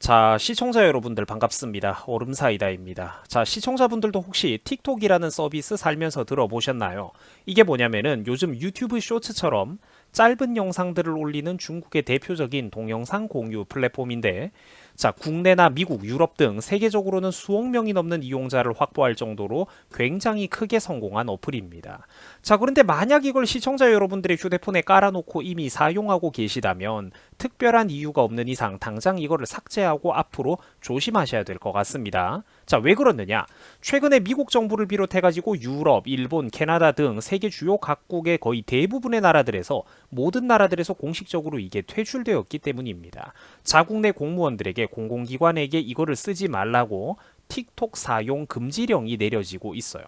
자, 시청자 여러분들 반갑습니다. 오름사이다입니다. 자, 시청자분들도 혹시 틱톡이라는 서비스 살면서 들어보셨나요? 이게 뭐냐면은 요즘 유튜브 쇼츠처럼 짧은 영상들을 올리는 중국의 대표적인 동영상 공유 플랫폼인데, 자, 국내나 미국, 유럽 등 세계적으로는 수억 명이 넘는 이용자를 확보할 정도로 굉장히 크게 성공한 어플입니다. 자, 그런데 만약 이걸 시청자 여러분들의 휴대폰에 깔아놓고 이미 사용하고 계시다면 특별한 이유가 없는 이상 당장 이거를 삭제하고 앞으로 조심하셔야 될 것 같습니다. 자, 왜 그러느냐? 최근에 미국 정부를 비롯해가지고 유럽, 일본, 캐나다 등 세계 주요 각국의 거의 대부분의 나라들에서 모든 나라들에서 공식적으로 이게 퇴출되었기 때문입니다. 자국 내 공무원들에게 공공기관에게 이거를 쓰지 말라고 틱톡 사용 금지령이 내려지고 있어요.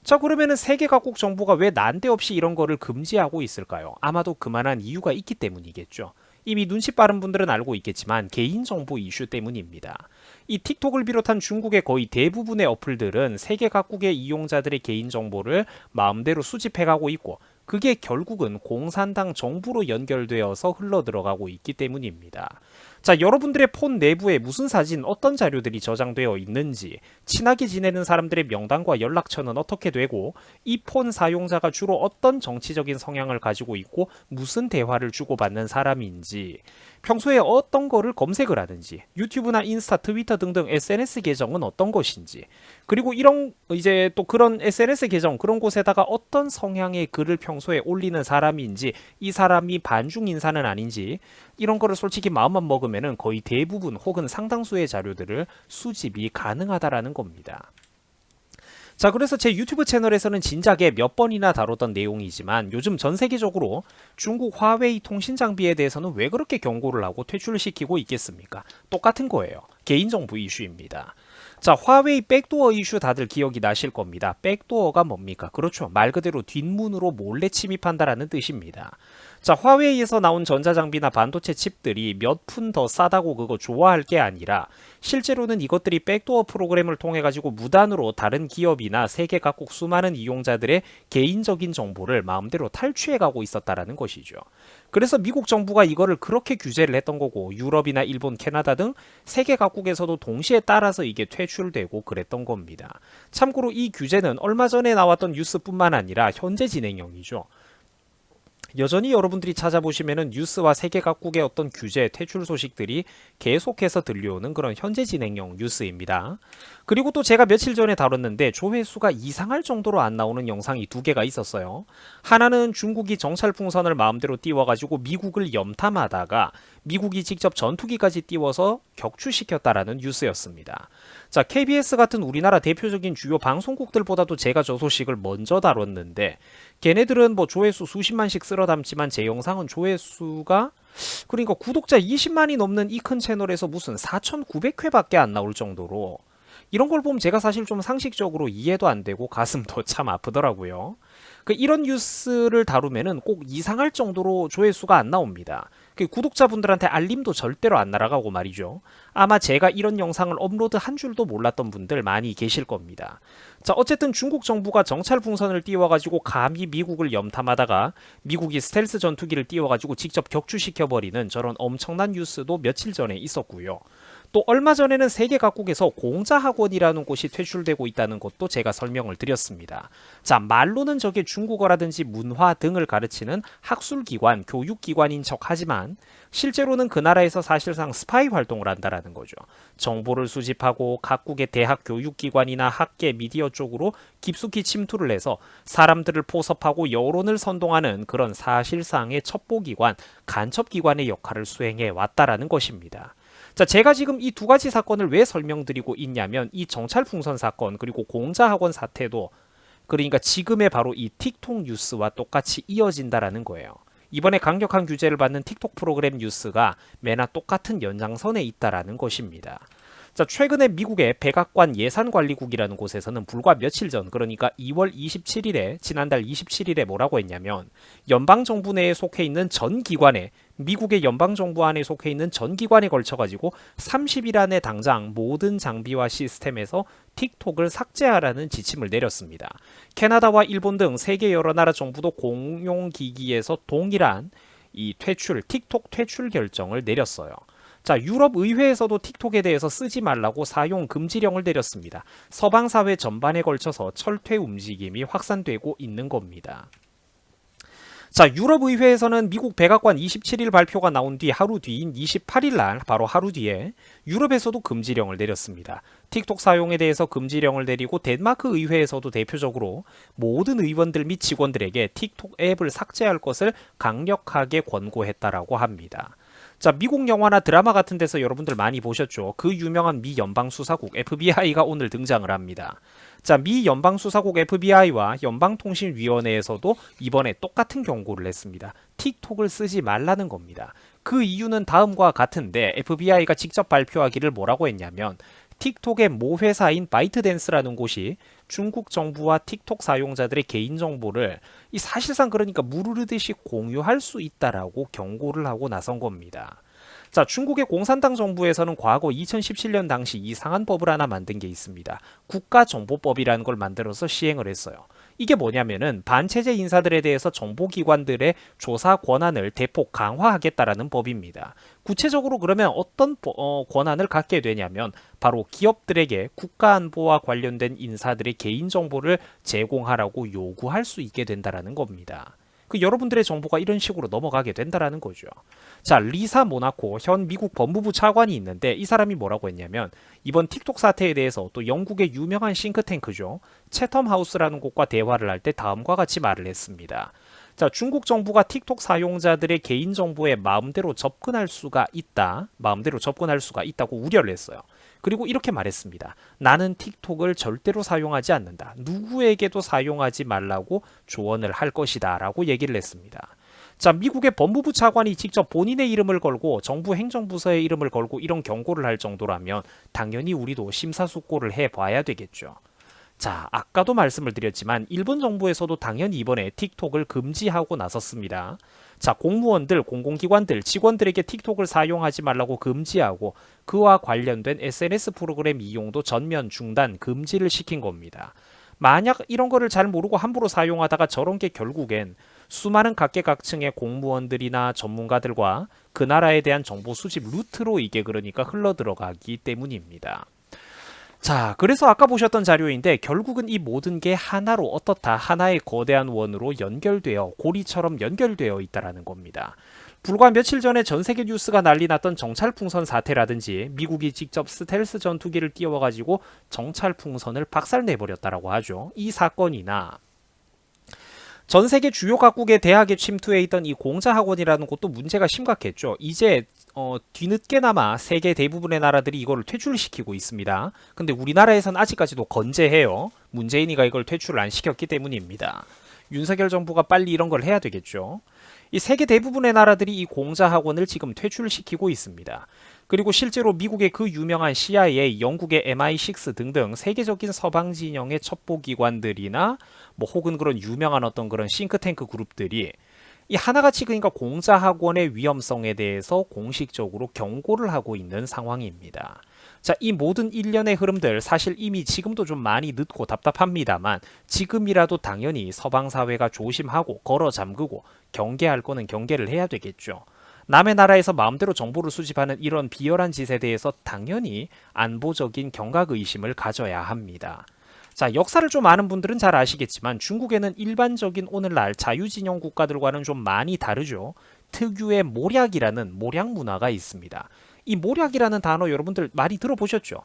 자, 그러면은 세계 각국 정부가 왜 난데없이 이런 거를 금지하고 있을까요? 아마도 그만한 이유가 있기 때문이겠죠. 이미 눈치 빠른 분들은 알고 있겠지만 개인정보 이슈 때문입니다. 이 틱톡을 비롯한 중국의 거의 대부분의 어플들은 세계 각국의 이용자들의 개인정보를 마음대로 수집해가고 있고, 그게 결국은 공산당 정부로 연결되어서 흘러들어가고 있기 때문입니다. 자, 여러분들의 폰 내부에 무슨 사진, 어떤 자료들이 저장되어 있는지, 친하게 지내는 사람들의 명단과 연락처는 어떻게 되고, 이 폰 사용자가 주로 어떤 정치적인 성향을 가지고 있고 무슨 대화를 주고받는 사람인지, 평소에 어떤 거를 검색을 하는지, 유튜브나 인스타, 트위터 등등 SNS 계정은 어떤 것인지, 그리고 이런 이제 또 그런 SNS 계정 그런 곳에다가 어떤 성향의 글을 평소에 올리는 사람인지, 이 사람이 반중 인사는 아닌지, 이런 거를 솔직히 마음만 먹으면은 거의 대부분 혹은 상당수의 자료들을 수집이 가능하다라는 겁니다. 자, 그래서 제 유튜브 채널에서는 진작에 몇 번이나 다뤘던 내용이지만 요즘 전 세계적으로 중국 화웨이 통신 장비에 대해서는 왜 그렇게 경고를 하고 퇴출시키고 있겠습니까? 똑같은 거예요. 개인정보 이슈입니다. 자, 화웨이 백도어 이슈 다들 기억이 나실 겁니다. 백도어가 뭡니까? 그렇죠. 말 그대로 뒷문으로 몰래 침입한다라는 뜻입니다. 자, 화웨이에서 나온 전자장비나 반도체 칩들이 몇 푼 더 싸다고 그거 좋아할 게 아니라 실제로는 이것들이 백도어 프로그램을 통해 가지고 무단으로 다른 기업이나 세계 각국 수많은 이용자들의 개인적인 정보를 마음대로 탈취해 가고 있었다라는 것이죠. 그래서 미국 정부가 이거를 그렇게 규제를 했던 거고, 유럽이나 일본, 캐나다 등 세계 각국에서도 동시에 따라서 이게 퇴출되고 그랬던 겁니다. 참고로 이 규제는 얼마 전에 나왔던 뉴스뿐만 아니라 현재 진행형이죠. 여전히 여러분들이 찾아보시면은 뉴스와 세계 각국의 어떤 규제, 퇴출 소식들이 계속해서 들려오는 그런 현재 진행형 뉴스입니다. 그리고 또 제가 며칠 전에 다뤘는데 조회수가 이상할 정도로 안 나오는 영상이 두 개가 있었어요. 하나는 중국이 정찰 풍선을 마음대로 띄워가지고 미국을 염탐하다가 미국이 직접 전투기까지 띄워서 격추시켰다라는 뉴스였습니다. 자, KBS 같은 우리나라 대표적인 주요 방송국들보다도 제가 저 소식을 먼저 다뤘는데, 걔네들은 뭐 조회수 수십만씩 쓸어 담지만 제 영상은 조회수가, 그러니까 구독자 20만이 넘는 이 큰 채널에서 무슨 4,900회밖에 안 나올 정도로, 이런 걸 보면 제가 사실 좀 상식적으로 이해도 안 되고 가슴도 참 아프더라고요. 이런 뉴스를 다루면은 꼭 이상할 정도로 조회수가 안 나옵니다. 구독자분들한테 알림도 절대로 안 날아가고 말이죠. 아마 제가 이런 영상을 업로드한 줄도 몰랐던 분들 많이 계실 겁니다. 자, 어쨌든 중국 정부가 정찰 풍선을 띄워가지고 감히 미국을 염탐하다가 미국이 스텔스 전투기를 띄워가지고 직접 격추시켜버리는 저런 엄청난 뉴스도 며칠 전에 있었고요. 또 얼마 전에는 세계 각국에서 공자학원이라는 곳이 퇴출되고 있다는 것도 제가 설명을 드렸습니다. 자, 말로는 저게 중국어라든지 문화 등을 가르치는 학술기관, 교육기관인 척하지만 실제로는 그 나라에서 사실상 스파이 활동을 한다라는 거죠. 정보를 수집하고 각국의 대학 교육기관이나 학계, 미디어 쪽으로 깊숙이 침투를 해서 사람들을 포섭하고 여론을 선동하는 그런 사실상의 첩보기관, 간첩기관의 역할을 수행해 왔다라는 것입니다. 자, 제가 지금 이 두 가지 사건을 왜 설명드리고 있냐면, 이 정찰풍선 사건 그리고 공자학원 사태도 그러니까 지금의 바로 이 틱톡 뉴스와 똑같이 이어진다라는 거예요. 이번에 강력한 규제를 받는 틱톡 프로그램 뉴스가 매나 똑같은 연장선에 있다라는 것입니다. 자, 최근에 미국의 백악관 예산관리국이라는 곳에서는 불과 며칠 전, 그러니까 2월 27일에, 지난달 27일에 뭐라고 했냐면, 연방정부 내에 속해 있는 전 기관에, 미국의 연방정부 안에 속해 있는 전 기관에 걸쳐가지고 30일 안에 당장 모든 장비와 시스템에서 틱톡을 삭제하라는 지침을 내렸습니다. 캐나다와 일본 등 세계 여러 나라 정부도 공용기기에서 동일한 이 퇴출, 틱톡 퇴출 결정을 내렸어요. 자, 유럽 의회에서도 틱톡에 대해서 쓰지 말라고 사용 금지령을 내렸습니다. 서방 사회 전반에 걸쳐서 철퇴 움직임이 확산되고 있는 겁니다. 자, 유럽의회에서는 미국 백악관 27일 발표가 나온 뒤 하루 뒤인 28일 날 바로 하루 뒤에 유럽에서도 금지령을 내렸습니다. 틱톡 사용에 대해서 금지령을 내리고 덴마크 의회에서도 대표적으로 모든 의원들 및 직원들에게 틱톡 앱을 삭제할 것을 강력하게 권고했다라고 합니다. 자, 미국 영화나 드라마 같은 데서 여러분들 많이 보셨죠? 그 유명한 미 연방수사국 FBI가 오늘 등장을 합니다. 자, 미 연방수사국 FBI와 연방통신위원회에서도 이번에 똑같은 경고를 했습니다. 틱톡을 쓰지 말라는 겁니다. 그 이유는 다음과 같은데 FBI가 직접 발표하기를 뭐라고 했냐면 틱톡의 모 회사인 바이트댄스라는 곳이 중국 정부와 틱톡 사용자들의 개인정보를 사실상 그러니까 무르르듯이 공유할 수 있다라고 경고를 하고 나선 겁니다. 자, 중국의 공산당 정부에서는 과거 2017년 당시 이상한 법을 하나 만든 게 있습니다. 국가정보법이라는 걸 만들어서 시행을 했어요. 이게 뭐냐면은 반체제 인사들에 대해서 정보기관들의 조사 권한을 대폭 강화하겠다라는 법입니다. 구체적으로 그러면 어떤 권한을 갖게 되냐면 바로 기업들에게 국가안보와 관련된 인사들의 개인정보를 제공하라고 요구할 수 있게 된다라는 겁니다. 여러분들의 정보가 이런 식으로 넘어가게 된다라는 거죠. 자, 리사 모나코 현 미국 법무부 차관이 있는데 이 사람이 뭐라고 했냐면 이번 틱톡 사태에 대해서 또 영국의 유명한 싱크탱크죠. 채텀 하우스라는 곳과 대화를 할 때 다음과 같이 말을 했습니다. 자, 중국 정부가 틱톡 사용자들의 개인정보에 마음대로 접근할 수가 있다고 우려를 했어요. 그리고 이렇게 말했습니다. 나는 틱톡을 절대로 사용하지 않는다. 누구에게도 사용하지 말라고 조언을 할 것이다 라고 얘기를 했습니다. 자, 미국의 법무부 차관이 직접 본인의 이름을 걸고 정부 행정부서의 이름을 걸고 이런 경고를 할 정도라면 당연히 우리도 심사숙고를 해봐야 되겠죠. 자, 아까도 말씀을 드렸지만 일본 정부에서도 당연히 이번에 틱톡을 금지하고 나섰습니다. 자, 공무원들, 공공기관들, 직원들에게 틱톡을 사용하지 말라고 금지하고 그와 관련된 SNS 프로그램 이용도 전면 중단, 금지를 시킨 겁니다. 만약 이런 거를 잘 모르고 함부로 사용하다가 저런 게 결국엔 수많은 각계각층의 공무원들이나 전문가들과 그 나라에 대한 정보 수집 루트로 이게 그러니까 흘러들어가기 때문입니다. 자, 그래서 아까 보셨던 자료인데 결국은 이 모든 게 하나로 어떻다, 하나의 거대한 원으로 연결되어 고리처럼 연결되어 있다라는 겁니다. 불과 며칠 전에 전 세계 뉴스가 난리 났던 정찰풍선 사태라든지 미국이 직접 스텔스 전투기를 띄워가지고 정찰풍선을 박살내버렸다라고 하죠. 이 사건이나 전 세계 주요 각국의 대학에 침투해 있던 이 공자학원이라는 곳도 문제가 심각했죠. 이제 뒤늦게나마 세계 대부분의 나라들이 이거를 퇴출시키고 있습니다. 근데 우리나라에서는 아직까지도 건재해요. 문재인이가 이걸 퇴출을 안 시켰기 때문입니다. 윤석열 정부가 빨리 이런 걸 해야 되겠죠. 이 세계 대부분의 나라들이 이 공자학원을 지금 퇴출시키고 있습니다. 그리고 실제로 미국의 그 유명한 CIA, 영국의 MI6 등등 세계적인 서방 진영의 첩보기관들이나 뭐 혹은 그런 유명한 어떤 그런 싱크탱크 그룹들이 이 하나같이 그러니까 공자학원의 위험성에 대해서 공식적으로 경고를 하고 있는 상황입니다. 자, 이 모든 일련의 흐름들 사실 이미 지금도 좀 많이 늦고 답답합니다만 지금이라도 당연히 서방 사회가 조심하고 걸어 잠그고 경계할 거는 경계를 해야 되겠죠. 남의 나라에서 마음대로 정보를 수집하는 이런 비열한 짓에 대해서 당연히 안보적인 경각의심을 가져야 합니다. 자, 역사를 좀 아는 분들은 잘 아시겠지만 중국에는 일반적인 오늘날 자유진영 국가들과는 좀 많이 다르죠. 특유의 모략이라는 모략 문화가 있습니다. 이 모략이라는 단어 여러분들 많이 들어보셨죠?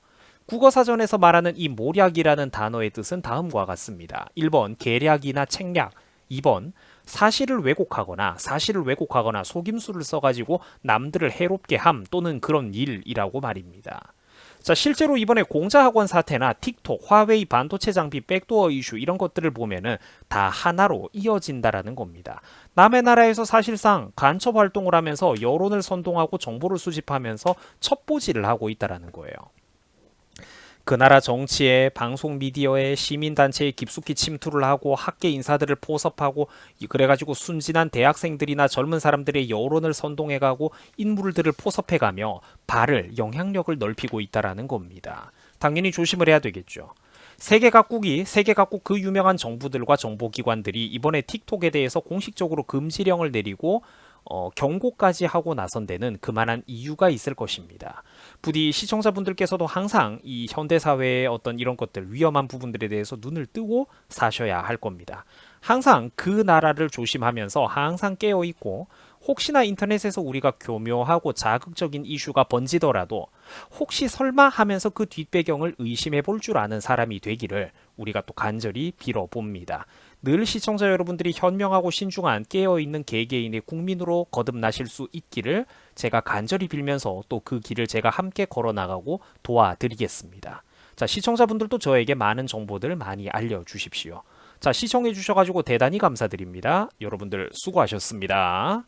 국어사전에서 말하는 이 모략이라는 단어의 뜻은 다음과 같습니다. 1번 계략이나 책략, 2번 사실을 왜곡하거나 속임수를 써가지고 남들을 해롭게 함 또는 그런 일이라고 말입니다. 자, 실제로 이번에 공자학원 사태나 틱톡, 화웨이 반도체 장비 백도어 이슈 이런 것들을 보면은 다 하나로 이어진다라는 겁니다. 남의 나라에서 사실상 간첩 활동을 하면서 여론을 선동하고 정보를 수집하면서 첩보질을 하고 있다라는 거예요. 그 나라 정치에, 방송 미디어에, 시민단체에 깊숙이 침투를 하고 학계 인사들을 포섭하고 그래가지고 순진한 대학생들이나 젊은 사람들의 여론을 선동해가고 인물들을 포섭해가며 영향력을 넓히고 있다라는 겁니다. 당연히 조심을 해야 되겠죠. 세계 각국 그 유명한 정부들과 정보기관들이 이번에 틱톡에 대해서 공식적으로 금지령을 내리고 경고까지 하고 나선 데는 그만한 이유가 있을 것입니다. 부디 시청자분들께서도 항상 이 현대사회의 어떤 이런 것들, 위험한 부분들에 대해서 눈을 뜨고 사셔야 할 겁니다. 항상 그 나라를 조심하면서 항상 깨어있고, 혹시나 인터넷에서 우리가 교묘하고 자극적인 이슈가 번지더라도 혹시 설마 하면서 그 뒷배경을 의심해 볼 줄 아는 사람이 되기를 우리가 또 간절히 빌어봅니다. 늘 시청자 여러분들이 현명하고 신중한 깨어있는 개개인의 국민으로 거듭나실 수 있기를 제가 간절히 빌면서 또 그 길을 제가 함께 걸어나가고 도와드리겠습니다. 자, 시청자분들도 저에게 많은 정보들 많이 알려주십시오. 자, 시청해 주셔가지고 대단히 감사드립니다. 여러분들 수고하셨습니다.